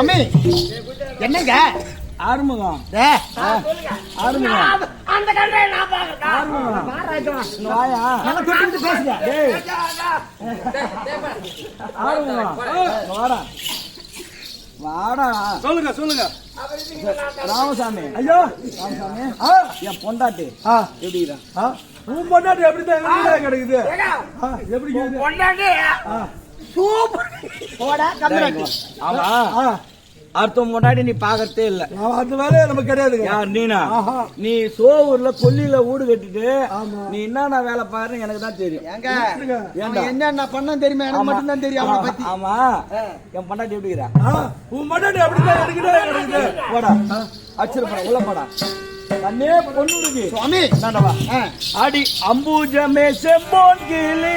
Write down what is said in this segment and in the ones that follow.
சுவாமி என்னங்க ஆறுமுகம் ஆறுமுகம் அந்த கண்டை நான் பாக்குறேன் வாயா நல்லா தொட்டு பேசுங்க ஆறுமுகம் வாடா வாடா சொல்லுங்க சொல்லுங்க ராமசாமி ஐயோ ராமசாமி என் பொண்டாட்டி எப்படிடா உன் பொண்டாட்டி எப்படிதான் கிடைக்குது எப்படி பொண்டாட்டி சூப்பர் போடா கம்பி ஆமா அடுத்த முன்னாடி நீ பாக்கறதே இல்ல அந்த வேலையே நமக்கு கிடையாதுங்க யார் நீனா நீ சோவூர்ல கொல்லியில வீடு கட்டிட்டு நீ என்னன்னா வேலை பாருன்னு எனக்கு தான் தெரியும் என்ன பண்ண தெரியுமா எனக்கு மட்டும் தான் தெரியும் அவனை பத்தி ஆமா என் பொண்டாட்டி எப்படிக்கிறா உன் பொண்டாட்டி எப்படிதான் கிடைக்குது போடா அச்சிருப்பா உள்ள போடா அண்ணே பொண்ணுருக்கு சுவாமி நானவா அடி அம்பூஜமே செம்போன் கிளி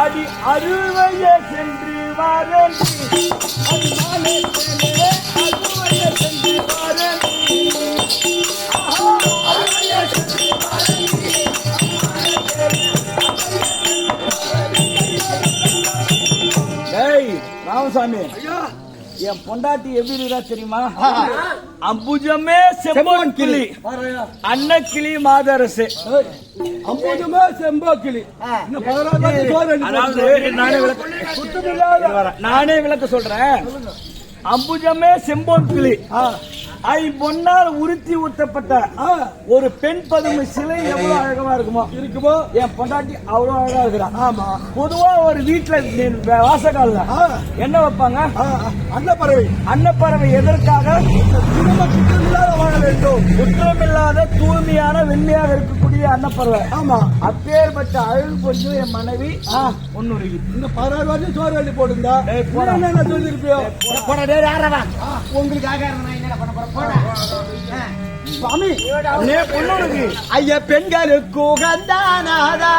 அடி அறுவைய சென்று வாரன் அறுவைய சென்று வாரன் ராமசாமி என் பொண்டாட்டி எப்படி இருக்கா தெரியுமா அம்புஜமே செம்பொன் கிளி அன்ன கிளி மாதரசு அம்புஜமே செம்போ கிளி நானே விளக்க சொல்றேன் அம்புஜமே செம்போன் கிளி பொன்னால் உருத்தி ஊற்றப்பட்ட ஒரு பெண் பதுமை சிலை எவ்வளவு அழகமா இருக்குமோ என் பொண்டாட்டி அவ்வளவு அழகா இருக்கிறான். ஆமா, பொதுவா ஒரு வீட்டுல வாசகால என்ன வைப்பாங்க? அன்னப்பறவை. அன்னப்பறவை எதற்காக? குற்றமில்லாத வாழ வேண்டும், குற்றமில்லாத தூய்மையான வெண்மையாக இருக்கக்கூடிய அன்னப்பறவை. ஆமா, அப்பேற்பட்ட அழகு கொஞ்சம் என் மனைவி ஒன்னுருகி. இந்த 16 வருஷம் சோறு அள்ளி போடுங்க. என்ன சொல்லிருப்பியோ உங்களுக்காக சுவாமி ஐயா பெண்களுக்கு உகந்தானாதா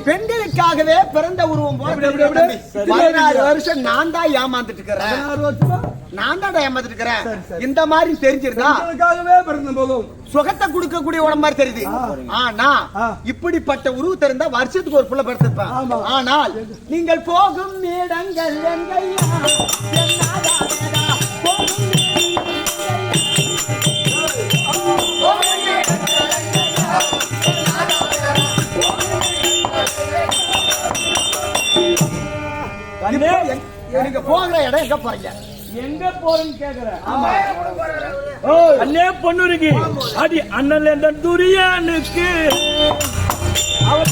பெண்களுக்காகவே பிறந்த உருவம் போல 16 வருஷம் நான் தான் ஏமாந்துட்டு இருக்கிறேன். 16 வருஷமா நான் தான் ஏமாந்துட்டு இருக்கிறேன். இந்த மாதிரி தெரிஞ்சிருந்தா பிறந்த போதும் சுகத்தை கொடுக்கக்கூடிய உடம்பு மாதிரி தெரியுது. ஆனா இப்படிப்பட்ட உருவத்தை இருந்தா வருஷத்துக்கு ஒரு புள்ள படுத்திருப்பேன். ஆனால் நீங்கள் போகும் இடங்கள் எங்கையா நீங்க போகிற இடம் எங்க போறீங்க? எங்க போறேன்னு கேக்குற? அண்ணே பொண்ணுருக்கு அடி அண்ணல் என்ற துரியானுக்கு அவர்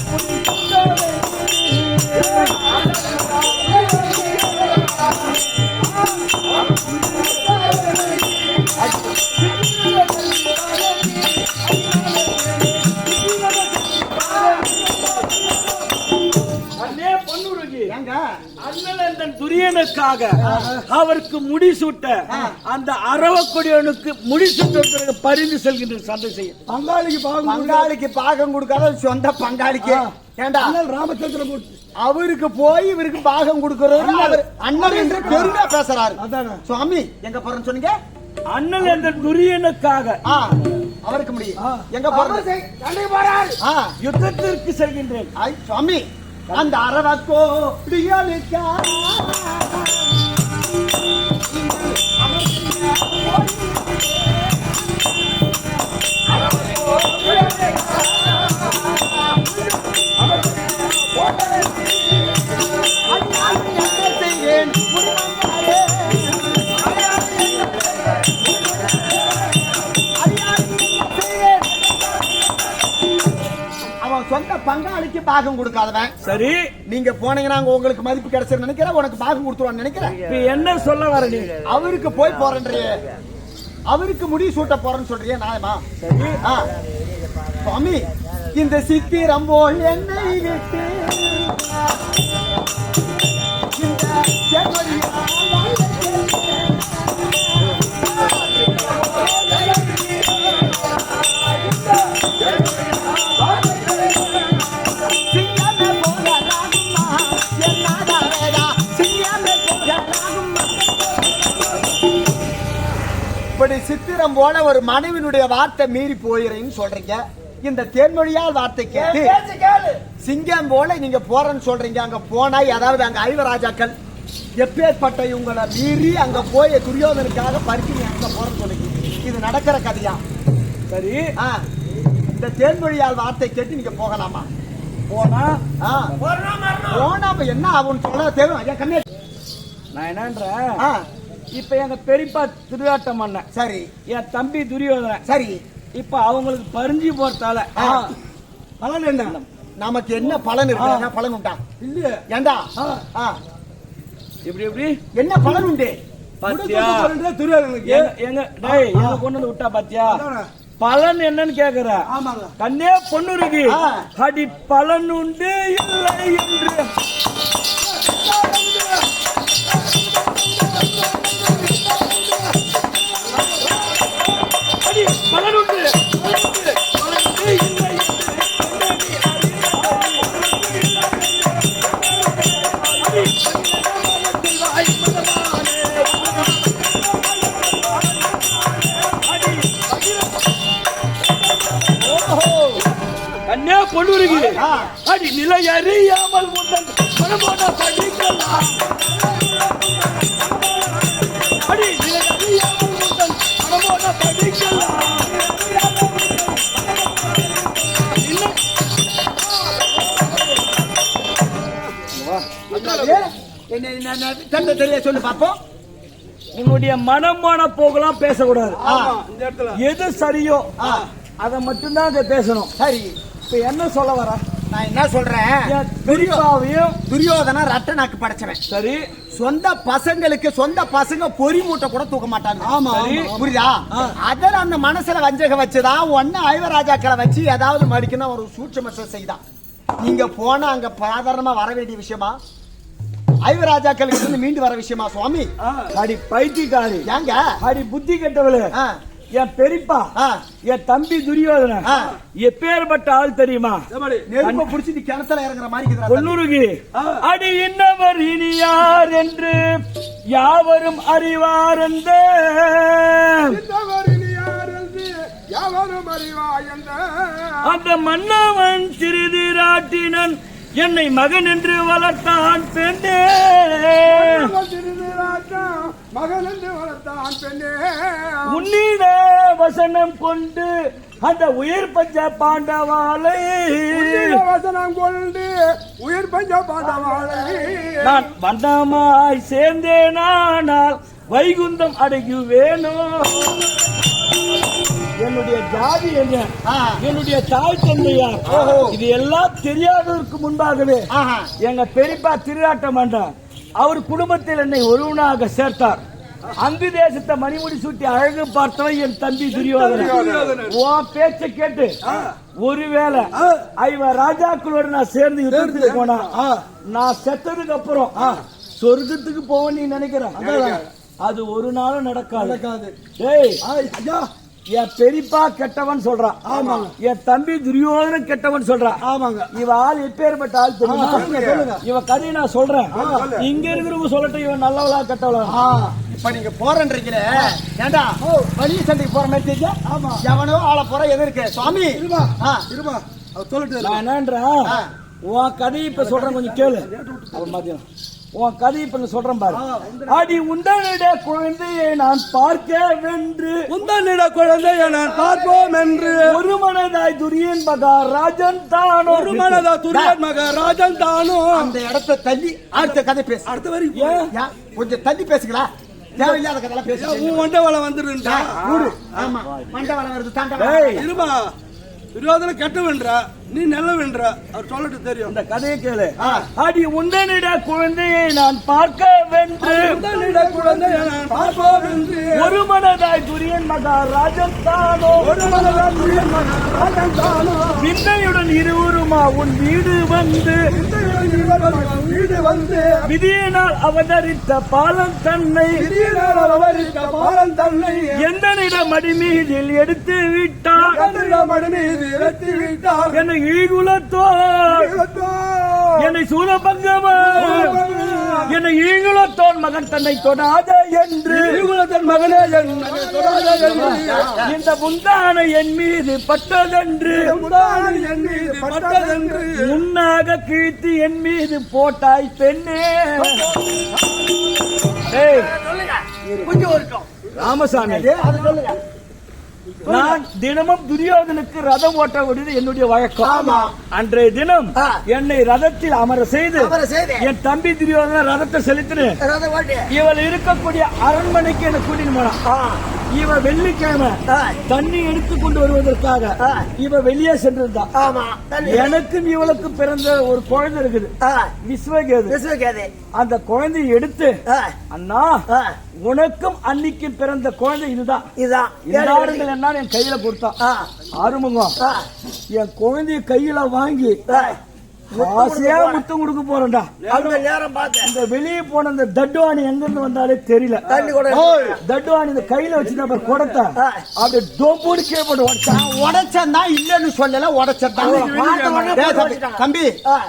துரியனுக்காக அவருக்கு முடிசூட்ட அந்த அரவக்கொடியனுக்கு முடிசூட்ட பரிந்து செல்கின்ற சண்டை செய்ய பங்காளிக்கு பாகம் கொடுக்காத சொந்த பங்காளிக்கு ராமச்சந்திரமூர்த்தி அவருக்கு போய் இவருக்கு பாகம் கொடுக்கிறது அண்ணன் என்று பெருமையா பேசுறாரு. சுவாமி எங்க போறேன்னு சொன்னீங்க? அண்ணன் என்ற துரியனுக்காக அவருக்கு முடியும் எங்க போறது? யுத்தத்திற்கு செல்கின்றேன். சுவாமி அந்த அரவக்கோ செய்வேன் பங்காளிக்கு பாகம் கொடுக்காதவன். சரி, நீங்க போனீங்கன்னா அங்க உங்களுக்கு மதிப்பு கிடைச்சிரு நினைக்கிறேன், உனக்கு பாகம் கொடுத்துருவான்னு நினைக்கிறேன். இப்ப என்ன சொல்ல வர நீ? அவருக்கு போய் போறேன்றியே, அவருக்கு முடி சூட்ட போறேன்னு சொல்றியே, நியாயமா? சரி, சுவாமி, இந்த சித்திரம் போல் என்னை விட்டு இந்த இப்படி சித்திரம் போல ஒரு மனைவினுடைய வார்த்தை மீறி போயிறேன்னு சொல்றீங்க. இந்த தேன்மொழியால் வார்த்தை கேட்டு சிங்கம் போல நீங்க போறேன்னு சொல்றீங்க. அங்க போனா ஏதாவது அங்க ஐவராஜாக்கள் எப்பேற்பட்ட இவங்களை மீறி அங்க போய் துரியோதனுக்காக பறிச்சு அங்க போறேன்னு சொல்றீங்க. இது நடக்கிற கதையா? சரி, இந்த தேன்மொழியால் வார்த்தை கேட்டு நீங்க போகலாமா? போனா போனா என்ன ஆகும்னு சொல்ல தேவை கண்ணே. நான் என்னன்றேன், இப்ப எங்க பெரியப்பா திருவாட்டம் பண்ண, சரி, என் தம்பி துரியோதனன், சரி, இப்ப அவங்களுக்கு பறிஞ்சு போறதால பலன் என்ன? நமக்கு என்ன பலன் இருக்கு? பலன் உண்டா? இல்ல ஏண்டா இப்படி எப்படி என்ன பலன் உண்டு? பாத்தியா துரியோதனுக்கு எங்க டேய் எங்க கொண்டு வந்து விட்டா பாத்தியா? பலன் என்னன்னு கேக்குற? ஆமாங்க. கண்ணே பொண்ணு இருக்கு, அடி பலன் உண்டு இல்லை என்று அடி பலன் உண்டு கண்ணே பொண்ணு இருக்கு, அடி நிலை அறியாமல் முந்தன் மனமோட படிக்கலாம், அடி நிலை அறியாமல் முந்தன் மனமோட படிக்கலாம். என்ன தெரிய சொல்லு பாப்போம். உன்னுடைய மனம் போன போகலாம் பேசக்கூடாது. இந்த இடத்துல எது சரியோ அதை மட்டும்தான் அங்க பேசணும். சரி, இப்ப என்ன சொல்ல வர? நான் என்ன சொல்றேன், பெரியப்பாவையும் துரியோதனா ரட்ட நாக்கு படைச்சவன். சரி, சொந்த பசங்களுக்கு சொந்த பசங்க பொறி மூட்டை கூட தூக்க மாட்டாங்க. ஆமா, புரியுதா? அதில் அந்த மனசுல வஞ்சக வச்சுதான் ஒன்னு ஐவராஜாக்களை வச்சு ஏதாவது மடிக்கணும் ஒரு சூட்சமத்தை செய்தான். நீங்க போனா அங்க சாதாரணமா வர வேண்டிய விஷயமா? ஐவராஜாக்களுக்கு இருந்து மீண்டு வர விஷயமா சுவாமி? அடி பைத்தியக்காரி, ஏங்க அடி புத்தி கெட்டவளு, என் பெரியப்பா என் தம்பி துரியோதனன் எப்பேற்பட்ட ஆள் தெரியுமா? நெருப்ப புடிச்சு நீ கிணத்துல இறங்குற மாதிரி பொன்னூருக்கு அடி இன்னவர் இனி யார் என்று யாவரும் அறிவார் என்ற அந்த மன்னவன் சிறிதிராட்டினன் என்னை மகன் என்று வளர்த்தான் பெண்ணே, மகன் என்று வளர்த்தான் பெண்ணே, உன்னிட வசனம் கொண்டு அந்த உயிர் பஞ்ச பாண்டவாளை வசனம் கொண்டு உயிர் பஞ்ச பாண்டவாளை நான் வண்ணமாய் சேர்ந்தேனானால் வைகுந்தம் அடையுவேனோ. என்னுடைய ஜாதி என்ன, என்னுடைய தாய் தந்தையார், இது எல்லாம் தெரியாததற்கு முன்பாகவே எங்க பெரியப்பா திருநாட்டம் பண்ணார். அவர் குடும்பத்தில் என்னை ஒருவனாக சேர்த்தார். அங்கு தேசத்தை மணிமுடி சூட்டி அழகு பார்த்தவன் என் தம்பி துரியோதனன். உன் பேச்ச கேட்டு ஒருவேளை ராஜாக்களோடு நான் சேர்ந்து யுத்தத்துக்கு போனா நான் செத்ததுக்கு அப்புறம் சொர்க்கத்துக்கு போவ நீ நினைக்கிறேன். அது ஒரு நாளும் நடக்காது. என் பெரியப்பா கெட்டவன் சொல்றான், ஆமாங்க. என் தம்பி துரியோதனன் கெட்டவன் சொல்றான், ஆமாங்க. இவ ஆள் எப்பேற்பட்ட ஆள் தெரியுமா? இவ கதையை நான் சொல்றேன், இங்க இருக்கிறவங்க சொல்லட்டும் இவன் நல்லவளா கெட்டவளா. இப்ப நீங்க போறன்றீங்களே, ஏண்டா வழி சண்டைக்கு போற மாதிரி தெரியா? ஆமா, எவனோ ஆள போற எது இருக்கு சுவாமி? இருமா சொல்லிட்டு நான் என்னன்றேன், உன் கதையை இப்ப சொல்றேன், கொஞ்சம் கேளு. அவன் மதியம் உன் கதை இப்ப சொல்றேன் பாரு. அடி உண்டனிட குழந்தையை நான் பார்க்க வென்று, உண்டனிட குழந்தையை நான் பார்ப்போம் என்று ஒரு மனதாய் துரியன் மகாராஜன் தானோ, ஒரு மனதா துரியன் மகாராஜன் தானோ. அந்த இடத்தை தள்ளி அடுத்த கதை பேசு. அடுத்த வரி கொஞ்சம் தள்ளி பேசுங்களா? தேவையில்லாத கதையெல்லாம் பேச. மண்டவளம் வந்துருந்தா. ஆமா, மண்டவளம் வருது. தாண்டா இருமா, துரியோதன கெட்ட வென்றா நீ நல்ல வென்றா அவர் சொல்லட்டு தெரியும். இந்த கதையை கேளு. அடி உண்டனிட குழந்தையை நான் பார்க்க வென்று உடனிட குழந்தையை நான் பார்ப்போம் என்று ஒரு மனதாய் துரியன் மகாராஜன் தானோ ஒரு மனதால் துரியன் மகாராஜன் தானோ விந்தையுடன் இருவருமா உன் வீடு வந்து வீடு வந்து விதியினால் அவதரித்த பாலன் தன்னை திடீரென அவரிக்க பாலன் தன்னை எந்தனிட மடி மீதில் எடுத்து விட்டார் மடு மீது வெட்டி விட்டார். என்னை ஈகுலத்தோ என்னை சூரபங்கமா என்னை ஈகுலத்தோன் மகன் தன்னை தொடாத என்று தன் மகனே என்னை தொடாதே என்று இந்த முந்தானை என் மீது பட்டதென்று உடானை என் மீது பட்டதென்று முன்னாக கீழ்த்தி என் மீது போட்டாய் பெண்ணே. ஏய், கொஞ்சம் இருக்கும் ராமசாமி, அது சொல்லுங்க. நான் தினமும் துரியோதனுக்கு ரதம் ஓட்ட விடுவது என்னுடைய வழக்கம். ஆமா. அன்றைய தினம் ஆ. என்னை ரதத்தில் அமர செய்து அவரை செய்து என் தம்பி துரியோதன ரதத்தை செலுத்தினேன். அதாவது ஓட்டு. இவள் இருக்கக்கூடிய அரண்மனைக்கு என்ன கூட்டிட்டு போனான். இவ வெள்ளிக்கிழமை தண்ணி எடுத்து கொண்டு வருவதற்காக இவ வெளியே சென்றிருந்தான். ஆமா. தண்ணி. எனக்கும் இவளுக்கும் பிறந்த ஒரு குழந்தை இருக்குது, விஸ்வகேது. விசுவகேது. அந்த குழந்தையை எடுத்து ஆ. அண்ணா உனக்கும் அன்னைக்கு பிறந்த குழந்தை இதுதான், இதான். இந்தாருங்கள் என்ன என் கையில கொடுத்தான். ஆ. ஆறுமுகம் ஆ. என் குழந்தைய கையில வாங்கி ஆ. ஆசையா முத்தம் கொடுக்க போறேன்டா. அந்த நேரம் பார்த்து இந்த வெளியே போன அந்த தட்டுவாணி எங்க இருந்து வந்தாலே தெரியல. தண்ணி கூட தட்டுவாணி இந்த கையில வச்சுதான் கொடுத்த அப்படியே டோம்போடு கேப்பட்டு உடச்சான். உடைச்சா இல்லன்னு சொல்லல, உடைச்சா தம்பி.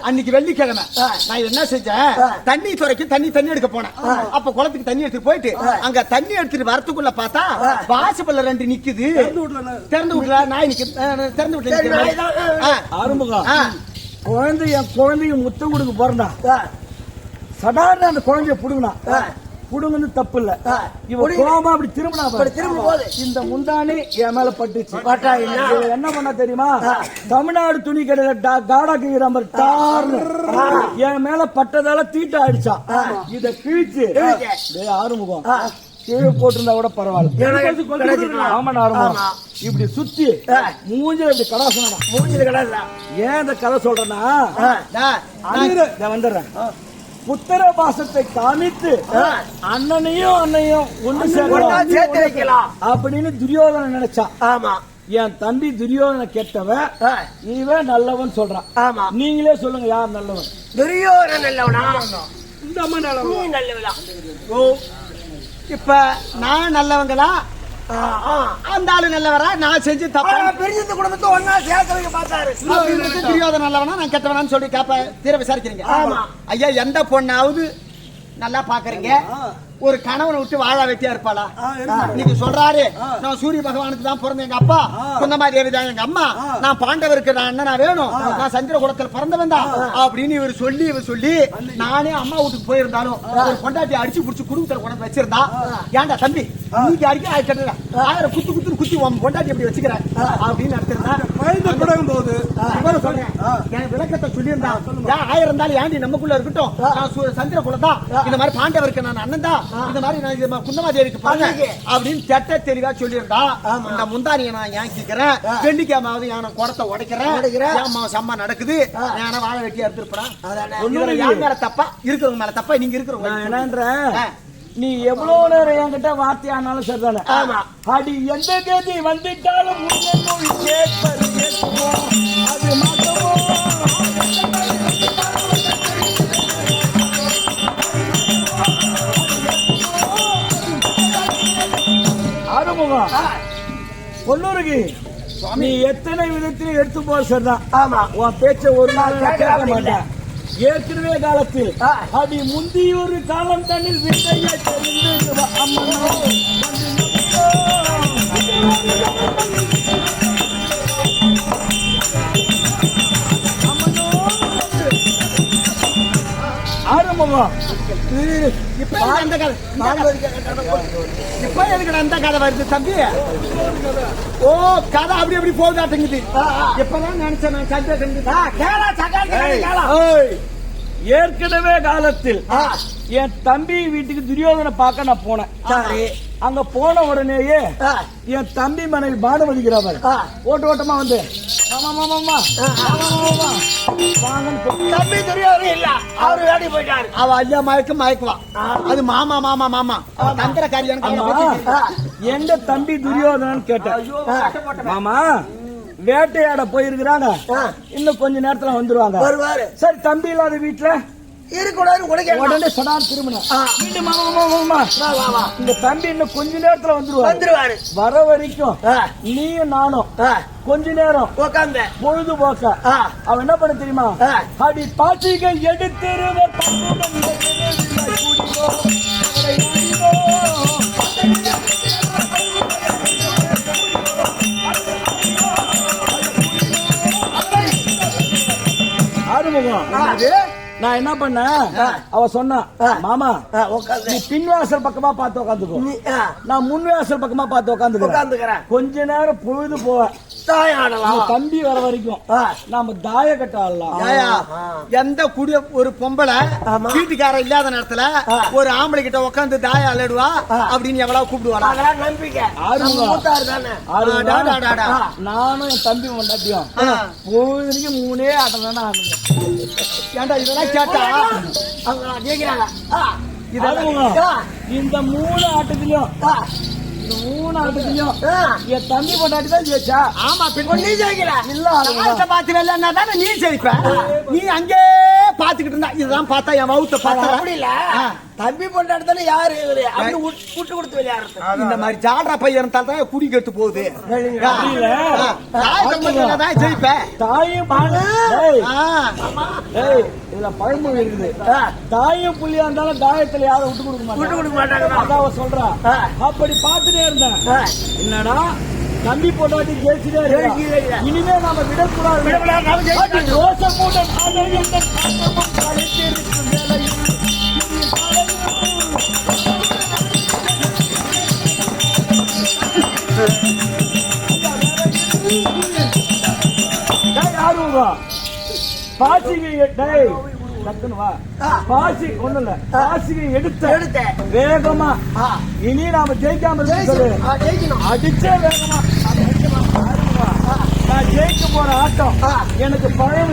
அன்னைக்கு வெள்ளிக்கிழமை நான் என்ன செஞ்சேன், தண்ணி துறைக்கு தண்ணி எடுக்க போனேன். அப்ப குளத்துக்கு தண்ணி எடுத்துட்டு போயிட்டு அங்க தண்ணி எடுத்துட்டு வரத்துக்குள்ள பார்த்தா வாசப்பல்ல 2 நிக்குது. திறந்து விடல, நாய் நிக்கு. திறந்து விட்டு ஆறுமுகம் குழந்தை என் குழந்தைய முத்தம் கொடுக்க போறா. சடார்னு அந்த குழந்தைய புடுங்கினா. புடுங்கு தப்பு இல்ல. இவன் கோமா அப்படி திரும்பினா இந்த முந்தானி என் மேல பட்டுச்சு. என்ன பண்ண தெரியுமா, தமிழ்நாடு துணி கடையில காடா கிராமர் டார்னு என் மேல பட்டதால தீட்ட அடிச்சா. இத கிழிச்சு ஆறுமுகம் கீழே போட்டிருந்தா கூட பரவாயில்ல. ஆமா ஆறுமுகம் இப்படி சுத்தி மூஞ்சில இப்படி கடாசனா. மூஞ்சில கடாசா. ஏன் இந்த கதை சொல்றேன்னா, வந்துடுறேன். புத்திர பாசத்தை காமித்து அண்ணனையும் ஒண்ணு சேர்த்து வைக்கலாம் அப்படின்னு துரியோதன நினைச்சான். ஆமா. என் தம்பி துரியோதன கெட்டவன், இவன் நல்லவன் சொல்றான். ஆமா. நீங்களே சொல்லுங்க யார் நல்லவன்? துரியோதன நல்லவனா? இந்த அம்மா நல்லவன். நல்லவனா? இப்ப நான் நல்லவங்களா, அந்த ஆளு நல்லவரா? நான் செஞ்சு தப்பா பெரிய குடும்பத்தை ஒன்னா சேர்த்து வைக்க பார்த்தாரு. துரியோதன நல்லவனா நான் கெட்டவனான்னு சொல்லி கேப்ப தீர விசாரிக்கிறீங்க. ஆமா ஐயா, எந்த பொண்ணாவது நல்லா பாக்குறீங்க ஒரு கணவனை விட்டு வாழா வெட்டியா இருப்பாளா? நீங்க சொல்றாரு நான் சூரிய பகவானுக்கு தான் பிறந்த எங்க அப்பா, குந்தமாதேவி தான் எங்க அம்மா, நான் பாண்டவருக்கு நான் அண்ணனா வேணும், நான் சந்திர குலத்தில் பிறந்தவன் தான் அப்படின்னு இவர் சொல்லி நானே அம்மா வீட்டுக்கு போயிருந்தாலும் ஒரு பொண்டாட்டி அடிச்சு புடிச்சு குடும்பத்தில் கொண்டு வச்சிருந்தா, ஏன்டா தம்பி நீங்க அடிக்க கட்டுற 1000 குத்து உன் பொண்டாட்டி எப்படி வச்சுக்கிறேன் அப்படின்னு நடத்திருந்தா போது எனக்கு விளக்கத்தை சொல்லியிருந்தா, 1000 இருந்தாலும் ஏண்டி நமக்குள்ள இருக்கட்டும், நான் சந்திர குலம் தான், இந்த மாதிரி பாண்டவருக்கு நான் அண்ணன் தான், இந்த மாதிரி நான் குந்தமாதேவிக்கு பாருங்க அப்படின்னு தெட்ட தெளிவா சொல்லியிருந்தா, இந்த முந்தானியை நான் ஏன் கேட்கிறேன், வெள்ளிக்கிழமாவது என் குடத்தை உடைக்கிறேன், சம்மா நடக்குது, நான் வாழை வெட்டியா எடுத்துருப்பேன். யார் மேல தப்பா? இருக்கிறவங்க மேல தப்பா? நீங்க இருக்கிறவங்க என்னன்ற நீ எவ்வளவு நேரம் என்கிட்ட வார்த்தையானாலும் சரிதானே. அடி எந்த கேதி வந்துட்டாலும் அது மாற்றமோ ஆறுமுகம் பொன்னூருக்கு நீ எத்தனை விதத்திலும் எடுத்து போற சரிதான். ஆமா, உன் பேச்ச ஒரு நாள் கேட்க மாட்டேன். ஏற்கனவே காலத்தில் அடி முந்தியொரு காலம் தண்ணில் விந்தைய தெரிந்து அம்மனோ ஆரம்பம். இப்ப அந்த கதை இப்ப எதுக்கு அந்த கதை வருது தம்பி? ஓ, கதை அப்படி போகுதாட்டுங்குது. எப்பதான் நினைச்சேன் நான் சண்டை. ஏற்கனவே காலத்தில் என் தம்பி வீட்டுக்கு துரியோதனை பார்க்க நான் போனேன். சரி. அங்க போன உடனேயே என் தம்பி மனைவி பானுமதிக்கிறவர் ஓட்டமா வந்து மாமா மாமா மாமா வாங்கன்னு தம்பி துரியோதனை இல்ல, அவரு வேலைக்கு போயிட்டாரு. அவ ஐயா மயக்குவான். அது மாமா மாமா மாமா தந்திர காரியம். எங்க தம்பி துரியோதனன் கேட்டேன். மாமா வேட்டையாட போயிருக்கிறாங்க, இன்னும் கொஞ்ச நேரத்துல வந்துருவாங்க. வருவாரு. சரி, தம்பி இல்லாத வீட்டுல இருக்கக்கூடாது. உடனே சடான் திரும்பினேன். இந்த தம்பி இன்னும் கொஞ்ச நேரத்துல வந்துருவாரு. வர வரைக்கும் நீயும் நானும் கொஞ்ச நேரம் உட்கார்ந்த பொழுதுபோக்க அவன் என்ன பண்ண தெரியுமா? அடி பாட்டிகள் எடுத்திருவர் ஆறுமுகம். நான் என்ன பண்ணேன், அவ சொன்னா மாமா நீ பின்வாசல் பக்கமா பார்த்து உட்காந்துக்கோ, நான் முன்வாசல் பக்கமா பார்த்து உட்காந்துக்கிறேன். கொஞ்ச நேரம் பொழுது போவேன், தம்பி வர வரைக்கும் நாம தாய கட்ட ஆடலாம். எந்த குடிய ஒரு பொம்பளை வீட்டுக்கார இல்லாத நேரத்துல ஒரு ஆம்பளை கிட்ட உட்காந்து தாய அலடுவா அப்படின்னு எவ்வளவு கூப்பிடுவாங்க. நம்பிக்கை. நானும் என் தம்பி முன்னாட்டியும் பொழுதுக்கு 3 ஆட்டம் தானே ஆடுங்க. ஏன்டா இதெல்லாம் கேட்டா இந்த 3 ஆட்டத்திலையும் என் தம்பி கொண்டாடி தான் ஜெயிச்சா. ஆமா, நீ ஜெயிக்கல. இல்ல பாத்து வெள்ளா தானே நீ ஜெயிப்ப. நீ அங்கே பாத்துக்கிட்டு இருந்தா இதுதான் பார்த்தா என் வவுத்த பார்த்தா. அப்படி இல்ல, தம்பி பொண்டாடுதானே யாரு விட்டு கொடுத்து விளையாடுறது. இந்த மாதிரி ஜாடா பையன் இருந்தால்தான் குடி கெட்டு போகுது. ஜெயிப்ப தாயும் இதுல பழமொழி இருக்குது, தாயும் புள்ளியா இருந்தாலும் தாயத்துல யாரும் விட்டு கொடுக்க மாட்டாங்க. அதான் சொல்றான். அப்படி பார்த்துட்டே இருந்தேன். என்னடா தம்பி பொண்டாட்டி ஜெயிச்சுட்டே இருக்க, இனிமே நாம விடக்கூடாது. ரோசமூடன் பாசிகை எடுத்த வேகமா இனி நாம ஜெயிக்காம அடிச்சே வேகமா நான் ஜெயிக்க போற ஆட்டம் எனக்கு பழம்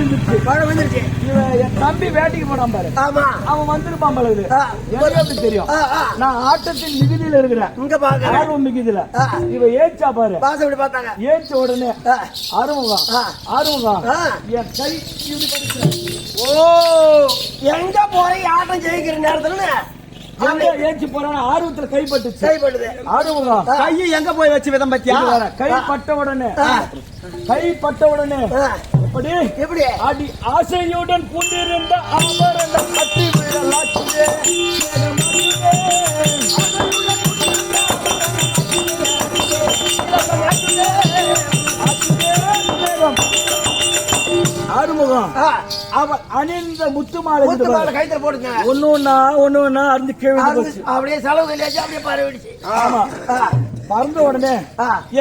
வந்துருச்சு. இவன் என் தம்பி வேட்டைக்கு போனான் பாரு, அவன் வந்துருப்பான் பாரு. எனக்கு எப்படி தெரியும்? நான் ஆட்டத்தின் மிகுதியில இருக்கிறேன், ஆர்வம் மிகுதியில. இவ ஏச்சா பாரு, ஏச்ச உடனே ஆர்வம் என் கை எங்க போற ஆட்டம் ஜெயிக்கிற நேரத்துல ஏச்சு போறான ஆர்வத்துல கைப்பட்டுது. ஆர்வம் கையை எங்க போய் வச்சு விதம் பத்தியா? கைப்பட்ட உடனே எப்படி அடி ஆசையுடன் கொண்டிருந்த ஆபரணம் கட்டி விழலாச்சுதே. ஆறுமுகம் அவன் அணிந்த முத்து மாலை கைத்துல போடுங்க. ஒண்ணு அருந்து கேள்வி அப்படியே செலவு அப்படியே பரவிடுச்சு. ஆமா, பறந்த உடனே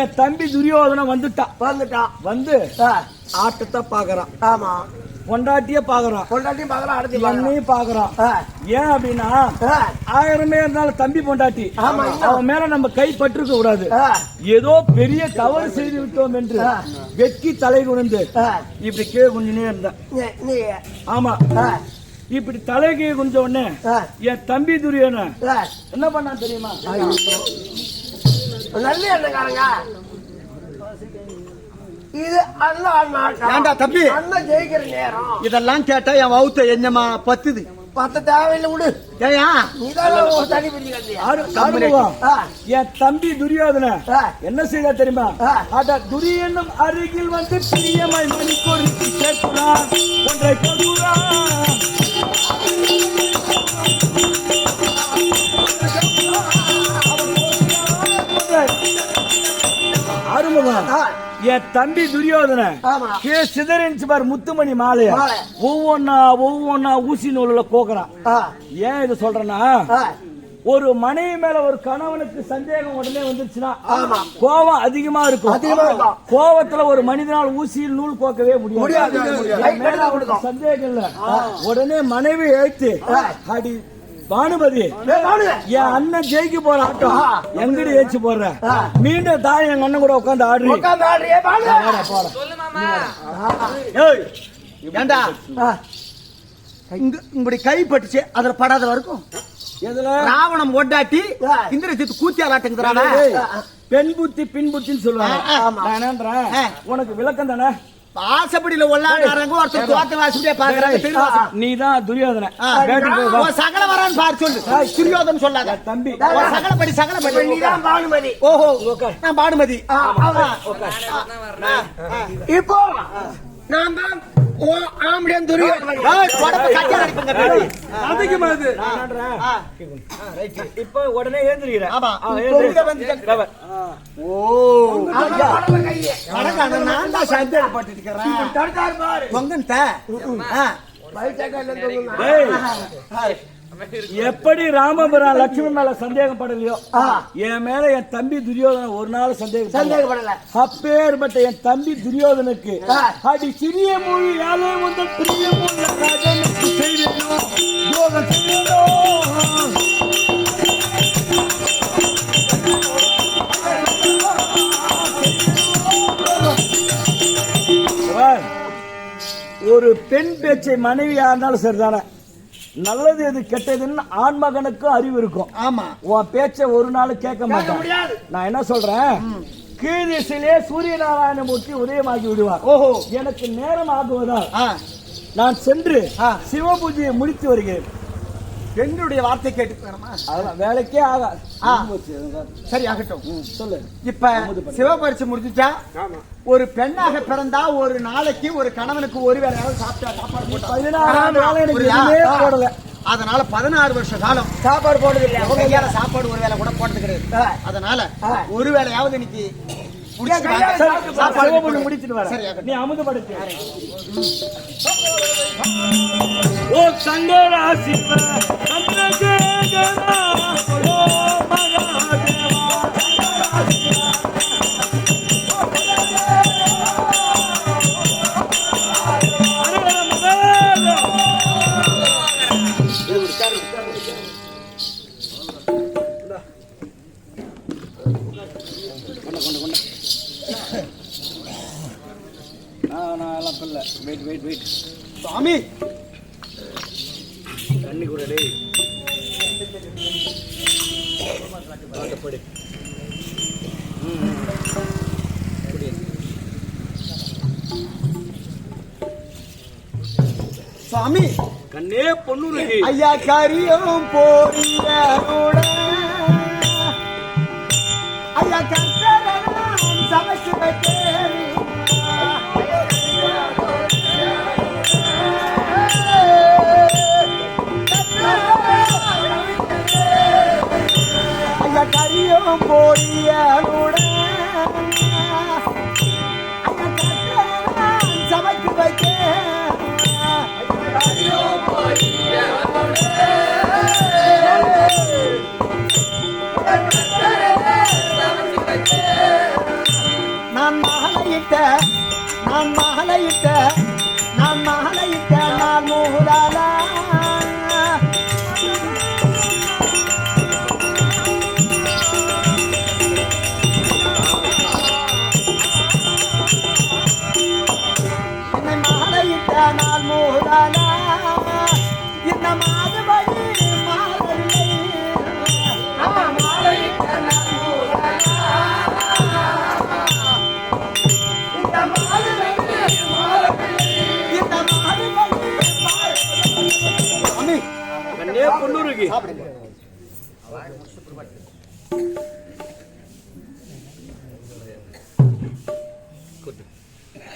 என் தம்பி துரியோதனை வந்துட்டான். வந்து ஆட்டத்தை பாக்குறான். ஆமா, பொண்டாட்டிய பாக்குறான், என்னையும் பாக்குறான். ஏன் அப்படின்னா 1000 இருந்தாலும் தம்பி பொண்டாட்டி, அவன் மேல நம்ம கை பற்றிருக்க கூடாது. ஏதோ பெரிய தவறு செய்து விட்டோம் என்று வெட்கி தலை குனிந்து இப்படி கீழே குஞ்சினே இருந்தான். ஆமா, இப்படி தலைக்கு குஞ்ச உடனே என் தம்பி துரியோதனை என்ன பண்ணான் தெரியுமா? நல்ல எண்ணக்காரங்க இது அண்ணா தம்பி அண்ணன் ஜெயிக்கிற நேரம். இதெல்லாம் கேட்டா என் வவுத்த என்னமா பத்துது. பத்த தேவையில்லை விடு. என் தம்பி துரியோதனை என்ன செய்ய தெரியுமா? துரியனும் அருகில் வந்து பிரியமாய் மணிக்கொரு கேட்கிறான் ஒன்றை கொடுறான். ஆறுமுகம் என் தம்பி துரியோதனை சிதறிச்சு பாரு முத்துமணி மாலைய ஒவ்வொன்னா ஊசி நூலுல கோக்குறான். ஏன் இது சொல்றேன்னா, ஒரு மனைவி மேல ஒரு கணவனுக்கு சந்தேகம் உடனே வந்துருச்சுன்னா கோபம் அதிகமா இருக்கும். கோபத்துல ஒரு மனிதனால் ஊசியில் நூல் கோக்கவே முடியாது. சந்தேகம் இல்ல, உடனே மனைவி எழுத்து அடி பானுமதி என் அண்ணன் ஜெயிக்க போற ஆட்டம் எங்கடி ஏச்சு போடுற மீண்டும் தாய் எங்க அண்ணன் கூட உட்காந்து ஆடுறீ ஏண்டா இப்படி கை பட்டுச்சு அதுல படாத வரைக்கும் எதுல ராவணம் ஒட்டாட்டி இந்திரஜித் கூத்தியாலாட்டுங்கிறான பெண் புத்தி பின் புத்தின்னு சொல்லுவாங்க நான் என்னன்றேன் உனக்கு விளக்கம் தானே வாசப்படியில உள்ளாடுறாங்க ஒருத்தர் தோட்ட வாசப்படியா பாக்குறாங்க நீதான் துரியோதன சகல வரான்னு பாரு சொல்லு துரியோதன் சொல்லாத தம்பி சகலப்படி நீதான் பானுமதி ஓஹோ நான் பானுமதி இப்போ நான் தான் ஓ ஆம்படியன் துரியோதன் உடம்பு கட்டியா அடிப்பங்க அதுக்கு மாதிரி இப்ப உடனே ஏந்திரிக்கிற ஆமா ஓ நான் தான் சந்தேகப்பட்டு இருக்கிறேன் எப்படி ராமபுரம் லட்சுமி மேல சந்தேகப்படலையோ என் மேல என் தம்பி துரியோதன ஒரு நாள் சந்தேகப்படல அப்பேற்பட்ட என் தம்பி துரியோதனுக்கு அடி சிறிய மொழி யாழே முதல் பெரிய மொழி செய்யணும் யோகம் செய்யணும் ஒரு பெண் பேச்சை மனைவியா இருந்தாலும் சரிதானே நல்லது எது கெட்டதுன்னு ஆண்மகனுக்கும் அறிவு இருக்கும் ஆமா உன் பேச்ச ஒரு நாள் கேட்க மாட்டேன் நான் என்ன சொல்றேன் கீழ்திசையிலே சூரிய நாராயண மூர்த்தி உதயமாகி விடுவார் ஓஹோ எனக்கு நேரம் ஆகுவதால் நான் சென்று சிவபூஜையை முடித்து வருகிறேன் பெண்ணுடைய வார்த்தை கேட்டு அதெல்லாம் வேலைக்கே ஆகாது சரி ஆகட்டும் சொல்லு இப்ப சிவபரிசு முடிச்சுச்சா ஒரு பெண்ணாக பிறந்தா ஒரு நாளைக்கு ஒரு கணவனுக்கு ஒரு வேளையாவது சாப்பாடு போடல அதனால 16 வருஷ காலம் சாப்பாடு போடுறது இல்லையா சாப்பாடு ஒரு வேளை கூட போட்டது கிடையாது அதனால ஒரு வேளையாவது இன்னைக்கு முடிச்சுட்டு வர நீ அமுதப்படுத்து ஓ சங்கரா சிவ வெயிட் சுவாமி தண்ணி கூட டேய் படி சுவாமி கண்ணே பொண்ணு ஐயா கரியும் போறீங்க ஐயா கத்தரம் சமைச்சு வைத்தேன் கரியும் போறியோட சமைக்கு வைக்க நான் மகளையிட்ட நான் மூதாலா இந்த மாதபடி கண்ணே பொண்ணூருக்கு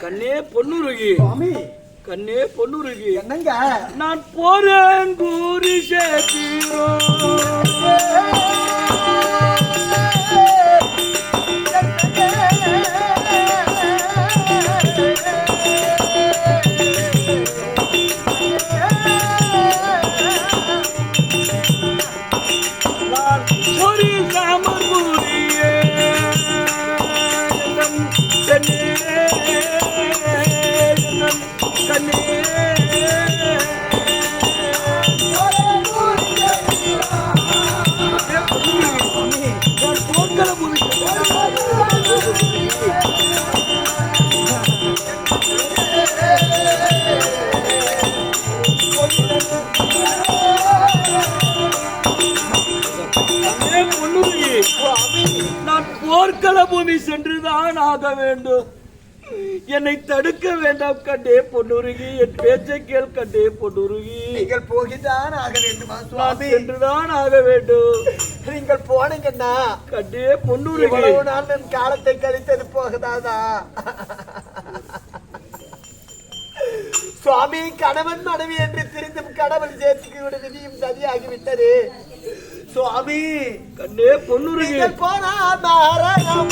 கண்ணே பொண்ணூருக்கு கண்ணே பொண்ணூருக்கு என்னங்க நான் போறேன் கூறி சேர்த்தீரோ கண்ணே பொன்னுருகி, நான் போர்க்கள பூமி சென்றுதான் ஆக வேண்டும். என்னை தடுக்க வேண்டாம் கண்டே பொன்னுருகி. என் பேச்சை கேள் கண்டே பொன்னுருகி. நீங்கள் போகிதான் ஆக வேண்டுமா நான் சுவாமி? சென்றுதான் ஆக வேண்டும். நீங்கள் போனீங்கன்னா கண்டே பொன்னுருகி. இவ்வளவு நாள் என் காலத்தை கழித்தது போகதாதா சுவாமி? கணவன் மனைவி என்று திரிந்தும் கடவுள் சேர்த்துக்கு விதியும் சதியாகிவிட்டது சுவாமி. கண்டே பொன்னுருகி. நீங்கள் போனா மரணம்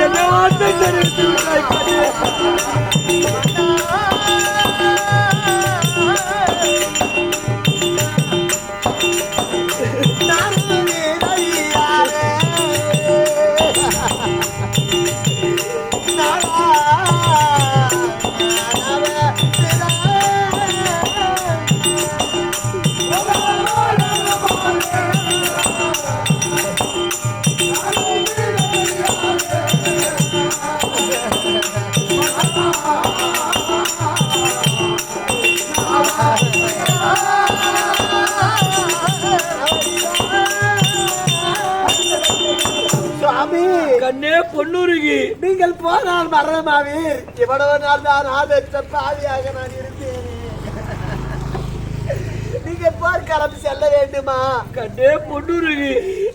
என்ன வார்த்தை தெரிவித்து விட்டாய் கண்டே. கண்ணே பொன்னுருகி. நீங்கள் போனால் மரணமாவீர். இவ்வளவு நாள் தான் ஆதரித்த பாவியாக நான் இருந்தேன். நீங்க போர்க்களம் செல்ல வேண்டுமா? கண்ணே பொன்னுருகி.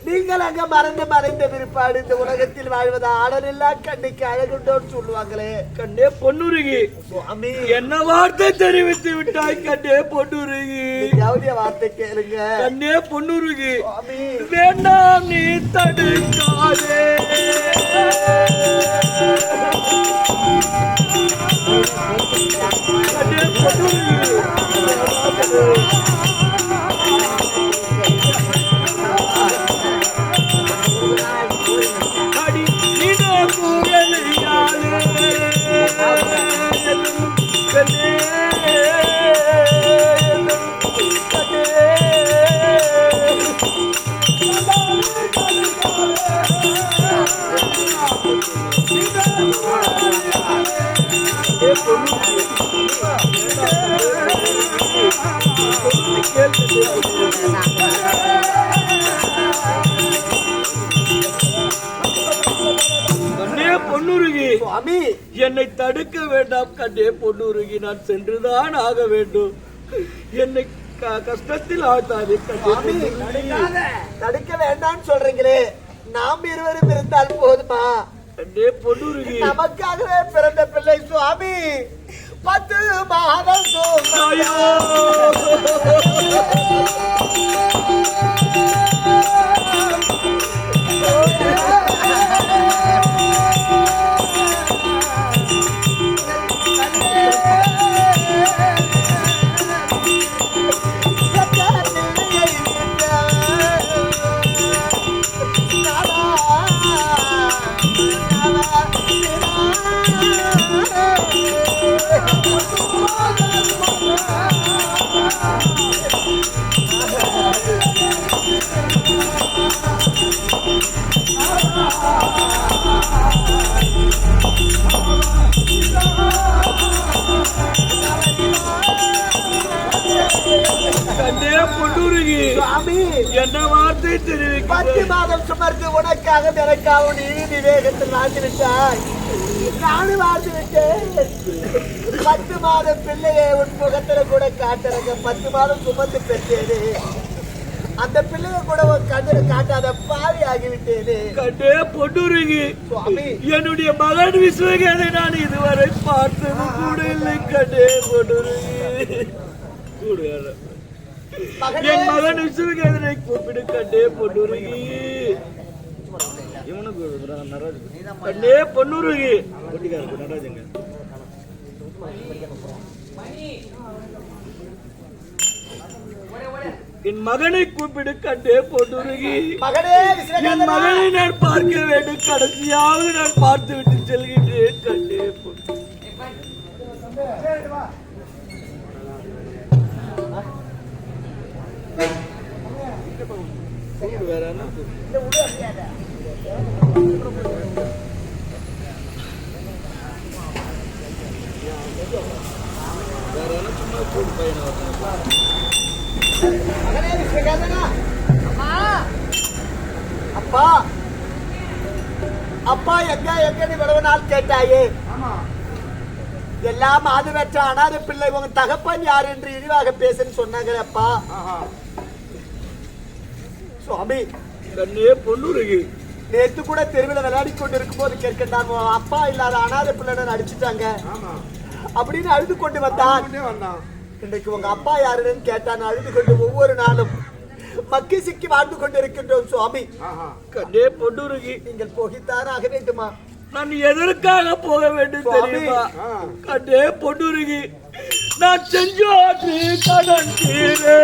நீங்கள் அங்க மறைந்த பிற்பாடு இந்த உலகத்தில் வாழ்வது ஆடலில்லா கண்ணுக்கு அழகுண்டோன்னு சொல்லுவாங்களே. கண்ணே பொன்னுருகி. சுவாமி, என்ன வார்த்தை தெரிவித்து விட்டாய் கண்ணே பொன்னுருகி. யாவுடைய வார்த்தை கேளுங்க கண்ணே பொன்னுருகி. சுவாமி. வேண்டாம் நீ தடுக்காதே. கண்ணே பொன்னுருகி. அடி நீடோ புகழையாலே கண்ணே கண்ணே பொன்னுருகி. சுவாமி, என்னை தடுக்க வேண்டாம் கண்ணே பொன்னுருகி. நான் சென்றுதான் ஆக வேண்டும். என்னை கஷ்டத்தில் ஆழ்த்தாதே சுவாமி, கண்ணே. தடுக்க வேண்டாம்னு சொல்றீங்களே, நாம் இருவரும் இருந்தால் போதுமா? கண்ணே பொன்னுருகி. நமக்காகவே பிறந்த பிள்ளை சுவாமி. 10 மாதம் ஐயோ. கண்ணே பொன்னுருகி. சுவாமி, என்ன வார்த்தை தெரிவிக்க 10 மாதம் சுமர்ந்து உனக்காக எனக்காக நீ விவேகத்தில் வாழ்ந்து விட்டாய். நானும் வாழ்ந்து விட்டேன். 10 மாதம் பிள்ளையை உன் முகத்துல கூட காட்டுறங்க. 10 மாதம் சுமந்து பெற்றேனே, அந்த பிள்ளைய கூட ஒரு கண்ணில காட்டாத பாவி ஆகிவிட்டேனே. கண்ணே பொன்னுருகி. சுவாமி, என்னுடைய மகன் விஸ்வகேதை நான் இதுவரை பார்த்தது கூட இல்லை கண்ணே பொன்னுருகி. என் மகன் விஸ்வகேதனை கூப்பிடு கண்ணே பொன்னுருகி. கண்ணே பொன்னுருகி. நடராஜங்க என் மகனை கூப்பிடு கண்டே பொன்னுருகி. என் மகனை நான் பார்க்க வேண்டும். கடைசியாவது நான் பார்த்து விட்டு செல்கின்றேன் கண்டே பொன்னுருகி. வேற மகனே விஸ்வகேதனா. அப்பா அப்பா எங்க எங்கன்னு இவ்வளவு நாள் கேட்டாயே. எல்லாம் அது பெற்ற அனாதை பிள்ளை உங்க தகப்பன் யார் என்று இழிவாக பேசுன்னு சொன்னாங்களே அப்பா. சுவாமி கண்ணே பொண்ணுருகி, நேத்து கூட தெருவில் விளையாடி கொண்டு இருக்கும் போது கேட்கின்றான், அப்பா இல்லாத அனாதை பிள்ளை அடிச்சுட்டாங்க அப்படின்னு அழுது கொண்டு வந்தான். இன்றைக்கு உங்க அப்பா யாருன்னு கேட்டான். அழுது கொண்டு ஒவ்வொரு நாளும் மக்கி சிக்கி வாழ்ந்து கொண்டிருக்கின்றோம் சுவாமி. கண்ணே பொண்ணுருகி, நீங்கள் போகித்தான் ஆக வேண்டுமா? நான் எதற்காக போக வேண்டும் தெரியுமா? கண்ணே பொண்ணுருகி, நான் செஞ்சோற்று கடன் தீரே.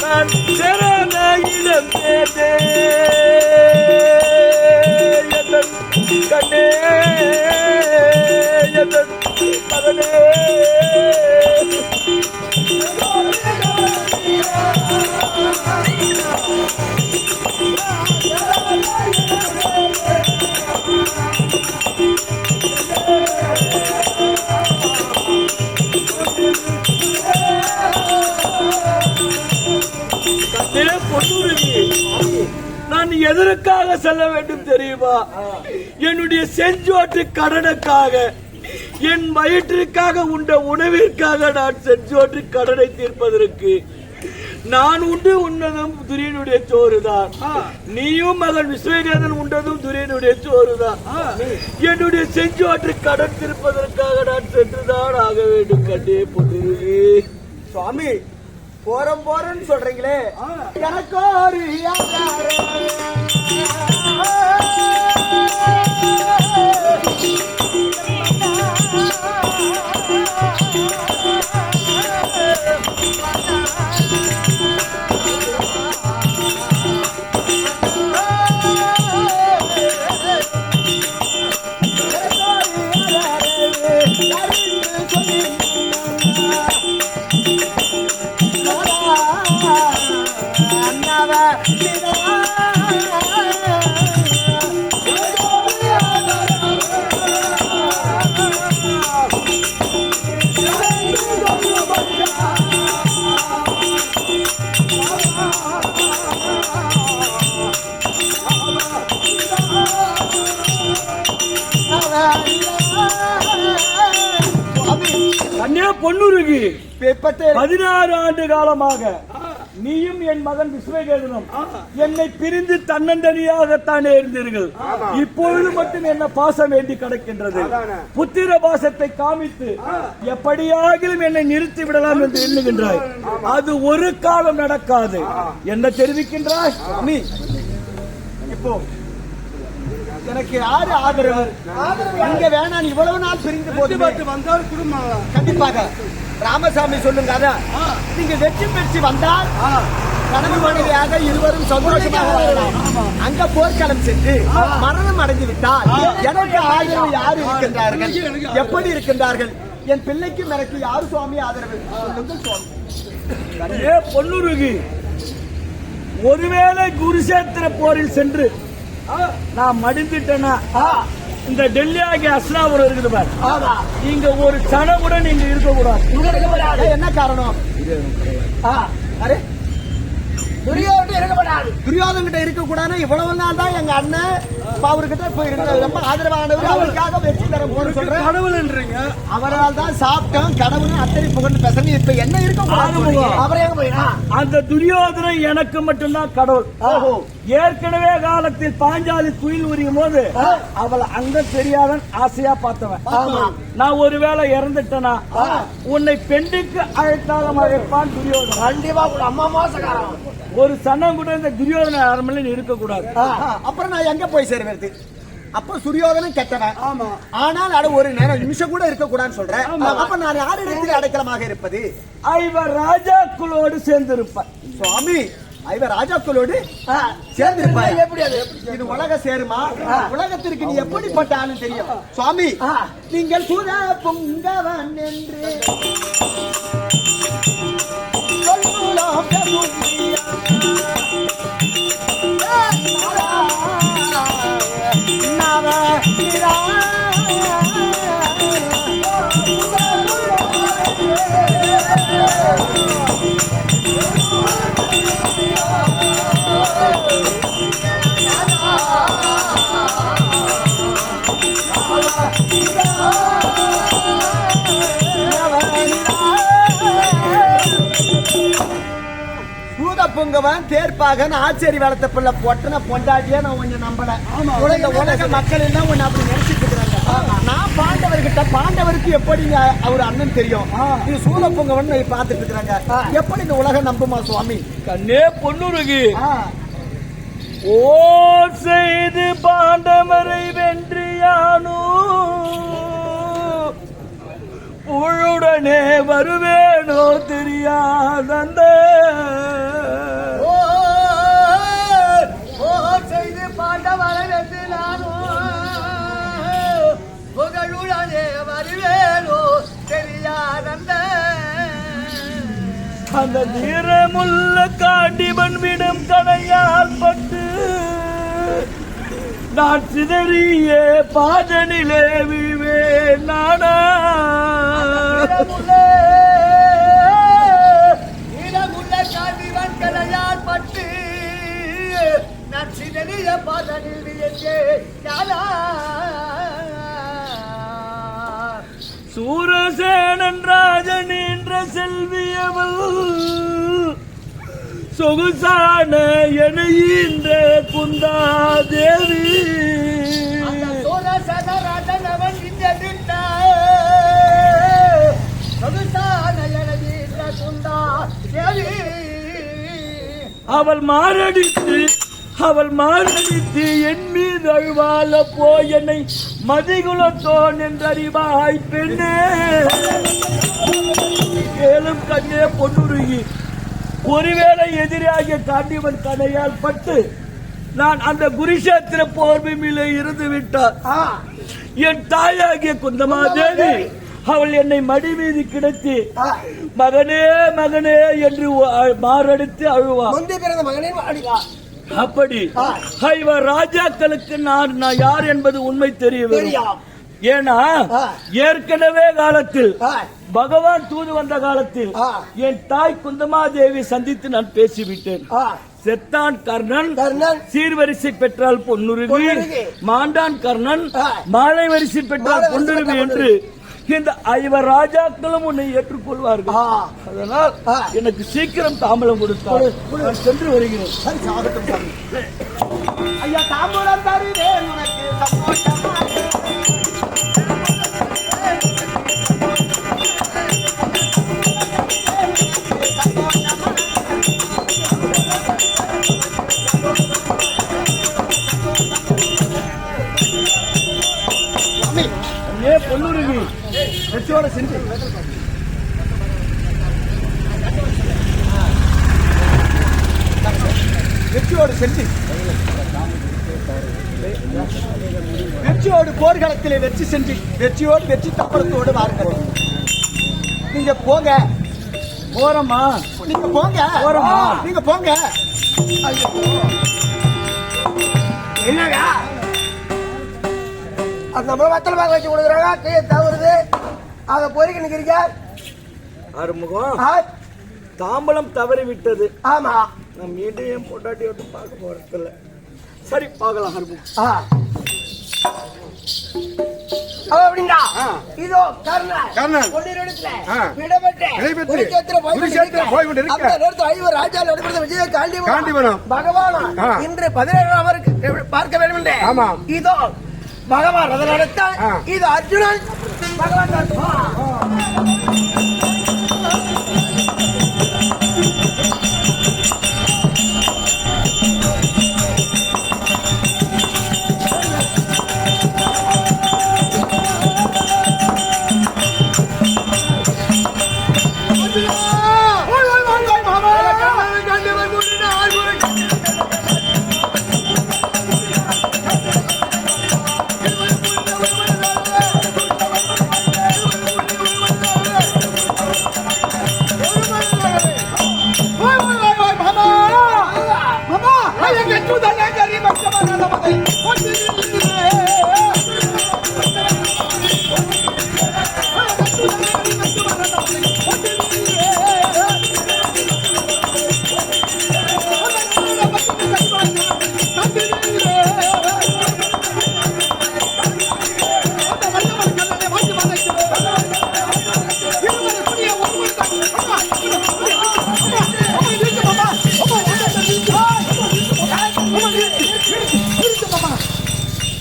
நான் சிறந்த இடம் தேடே எதன் கண்ணே எதன் மகனே. நான் எதற்காக செல்ல வேண்டும் தெரியுமா? என்னுடைய செஞ்சோற்று கடனுக்காக, என் வயிற்றுக்காக உண்ட உணவிற்காக நான் செஞ்சோற்று கடனை தீர்ப்பதற்கு. நான் உண்டு உண்ணதும் துரியனுடைய சோறுதான். நீயும் மகன் விஸ்வகேதன் உண்டதும் துரியனுடைய சோறுதான். என்னுடைய செஞ்சோற்று கடன் தீர்ப்பதற்காக நான் சென்றுதான் ஆக வேண்டும். கண்டே பொண்ணுருகி. சுவாமி போறோன்னு சொல்றீங்களே, எனக்கு ஒரு பொன்னுருகி 16 ஆண்டு காலமாக நீயும் என் மகன் விஸ்வகேதனும் என்னை பிரிந்து தன்னந்தனியாகத்தானே இருந்தீர்கள். இப்பொழுது மட்டும் என்ன பாசம் வேண்டி கிடக்கின்றது. புத்திர பாசத்தை காமித்து எப்படியாகிலும் என்னை நிறுத்தி விடலாம் என்று எண்ணுகின்றாய். அது ஒரு காலம் நடக்காது. என்ன தெரிவிக்கின்றாய்? இப்போ எனக்கு யாரு ஆதரவு? நீங்க வேணாம், இவ்வளவு நாள் பிரிந்து போது வந்தால் குடும்பம் கண்டிப்பாக ராமசாமி சொல்லுங்க. அதான் நீங்க வெற்றி பெற்று வந்தால் கனவு மனைவியாக இருவரும் சந்தோஷமாக வாழலாம். அங்க போர்க்களம் சென்று மரணம் அடைந்து விட்டால் எனக்கு ஆதரவு யாரு இருக்கின்றார்கள்? எப்படி இருக்கின்றார்கள்? என் பிள்ளைக்கும் எனக்கு யாரு சுவாமி ஆதரவு? சொல்லுங்கள் சுவாமி. பொன்னுருகி, ஒருவேளை குருஷேத்திர போரில் சென்று நான் மடிந்துட்டேன்னா இந்த டெல்லி ஆகிய அஸ்லாபுரம் இருக்குது பாரு, இங்க ஒரு சனம் கூட நீங்க இருக்க கூடாது. என்ன காரணம்? துரியோதன் கிட்ட இருக்க கூடாது. இவ்வளவு நாள் தான் எங்க அண்ணன் அவர்கிட்ட போய் ரொம்ப ஆதரவானவர், அவருக்காக வெற்றி தர போன்னு சொல்றேன். கடவுள்ன்றீங்க, அவரால் தான் சாப்பிட்டோம். கடவுள் அத்தனை புகழ்ந்து பேசணும். இப்ப என்ன இருக்க கூடாது? அந்த துரியோதனை எனக்கு மட்டும்தான் கடவுள். ஏற்கனவே காலத்தில் பாஞ்சாலி குயில் உரியும் போது அவளை அங்க தெரியாதன் ஆசையா பார்த்தவன். நான் ஒருவேளை இறந்துட்டேனா உன்னை பெண்டுக்கு அழைத்தாலும் அழைப்பான் துரியோதன். கண்டிப்பா அம்மா மோசக்காரன். ஒரு சனம் கூட இந்த துரியோதன அரண்மனையில் இருக்க கூடாது. அப்புறம் நான் எங்க போய் சேருவது? அப்ப துரியோதனும் கெட்டவன். ஆனால் அது ஒரு நேரம் நிமிஷம் கூட இருக்க கூடாதுன்னு சொல்றேன். அப்ப நான் யாரிடத்தில் அடைக்கலமாக இருப்பது? இவர் ராஜாக்களோடு சேர்ந்து இருப்பேன். சுவாமி, ஐவர் ராஜாக்களோடு சேர்ந்திருப்பாய். எப்படி அது? இது உலக சேருமா? உலகத்திற்கு நீ எப்படிப்பட்ட ஆளு தெரியும் சுவாமி. நீங்கள் சுதா பொங்கவன் என்று பொங்கவன் தேர்ப்பாகன் ஆச்சேரி வளர்த்த பிள்ளை பொட்டன பொண்டாட்டியே நான் கொஞ்சம் நம்பல. உலக மக்கள் எல்லாம் ஒன்னு அப்படி நினைச்சிட்டு இருக்கிறாங்க. நான் பாண்டவருக்கு எப்படி அவர் அண்ணன் தெரியும்? இது சூத பொங்கவன் பார்த்துட்டு இருக்கிறாங்க. எப்படி இந்த உலகம் நம்புமா சுவாமி? கண்ணே பொன்னுருகி ஓ செய்து பாண்டவரை வென்றியானோ உழுடனே வருவேனோ தெரியாதந்த செய்து பாண்டவரை வென்றியானோ புகழுடனே வருவேனோ தெரியாதந்த அந்த தீரமுள்ள காண்டிபன் விடும் கடையால் பட்டு நான் சிதறிய பாதனிலே விழுவேன் நானா காண்டிபன் கடையால் பட்டு நான் சிதறிய பாதனில் விழுந்தேன். சூரசேனன் ராஜன் என்ற செல்வியவள் சொகுசான எனையின்ற குந்தா தேவி சூரசேனராஜன் அவன் சொகுசான எனையின்ற குந்தா தேவி அவள் மாரடித்து என் மீது அழுவால போய் என்னை மதிகுலத்தோன் என்றறிவாய் பெண்ணே. மேலும் கண்ணே பொன்னுருகி ஒருவேளை எதிராகிய காண்டிவன் கடையால் பட்டு நான் அந்த குருஷேத்திர போர்விமிலே இருந்து விட்டார். என் தாயாகிய குந்தமாதேவி அவள் என்னை மடி மீது கிடத்தி மகனே மகனே என்று மாரடித்து அழுவார். அப்படி இவர் ராஜாக்களுக்கு நான் யார் என்பது உண்மை தெரியவில்லை. ஏன்னா ஏற்கனவே காலத்தில் பகவான் தூது வந்த காலத்தில் என் தாய் குந்தமாதேவி சந்தித்து நான் பேசிவிட்டேன். செத்தான் கர்ணன் சீர்வரிசை பெற்றால் பொன்னுருவி, மாண்டான் கர்ணன் மாலை வரிசை பெற்றால் பொன்னுருவி என்று இந்த ஐவர் ராஜாக்களும் உன்னை ஏற்றுக்கொள்வார்கள். அதனால் எனக்கு சீக்கிரம் தாம்பலம் கொடுத்தார். சென்று வருகிறேன். ஐயா தாம்பலம் தருவேன் உனக்கு சந்தோஷமா. பொன்னுருவி வெற்றியோட சென்று வெற்றியோடு போர்க்களத்திலே வெற்றி சென்று வெற்றி தப்பரத்தோடு வாருங்கள். நீங்க போங்க. போறமா? நீங்க போங்க. போறமா? நீங்க போங்க. என்னங்க அந்த வத்தல் பாக்க வச்சு கொடுக்குறாங்க, கையை தவறுது, அத பொறிக்க நிக்கிறீங்க. அறுமுகம் தாம்பலம் தவறி விட்டது. ஆமா, நான் மீண்டும் என் பொண்டாட்டி வந்து பார்க்க போறதில்ல. சரி பார்க்கலாம். அறுமுகம் அப்படின்னா இதோ கர்ணன் பகவான் இன்று 17 பார்க்க வேண்டும் என்றே. இதோ பகவான் ரத நடத்த இது அர்ஜுனன் பகவான்.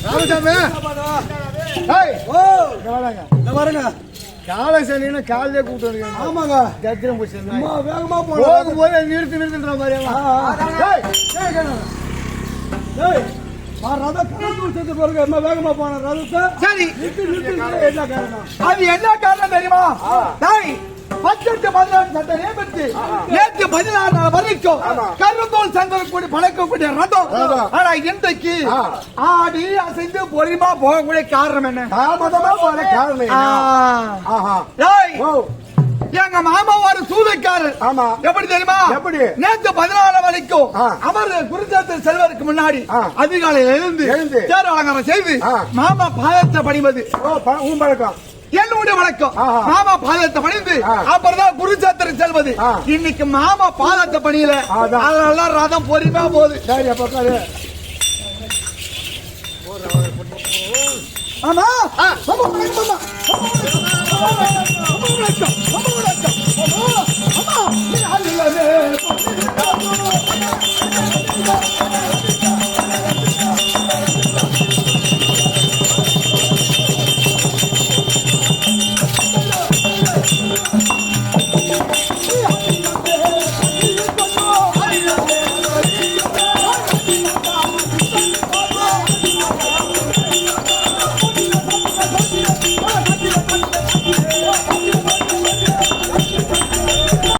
ராமசாமி ஏய் ஓ இங்க வாங்க இந்த பாருங்க காலை சனின்னு காலையிலே கூப்பிட்டு வருங்க ஆமாங்க கத்திரம் போச்சு அம்மா வேகமா போன போகும்போது நிறுத்துன்ற மாதிரி ஏய் ஏய் கேளு ஏய் ரதம் கணக்கு சேர்த்து பாருங்க அம்மா வேகமா போன ரதத்தை சரி நிறுத்தி என்ன காரணம் அது என்ன காரணம் தெரியுமா? டேய், 18 சட்ட நியமித்து நேற்று 16 நாள் வரைக்கும் கருந்தோல் சங்கரக்கூடிய பழக்கக்கூடிய ரதம். ஆனா இன்றைக்கு ஆடி அசைந்து பொறிமா போகக்கூடிய காரணம் என்ன? தாமதமா போற காரணம் என்ன? ஆஹா டேய், ஓ எங்க மாமா ஒரு சூதைக்காரர். ஆமா எப்படி தெரியுமா? எப்படி? நேற்று 16 வரைக்கும் ஆ. அவர் குருஜாத்தில் செல்வதற்கு முன்னாடி ஆ. அதிகாலையில் எழுந்து தேர் அலங்காரம் செய்து ஆ. மாமா பாதத்தை பணிவது ஓ உன் பழக்கம் என்னுடைய வழக்கம். ஆஹா. மாமா பாதத்தை பணிந்து ஆ. அப்புறம் குருஜாத்திரம் செல்வது. ஆ. இன்னைக்கு மாமா பாதத்தை பணியில அதான். அதனால ரதம் பொறுமையா போகுது. சரி அப்ப உட்காரு ஆமா ஆ. ரொம்ப வணக்கம் மாமா. ரொம்ப வணக்கம். ரொம்ப வணக்கம். ரொம்ப வணக்கம்.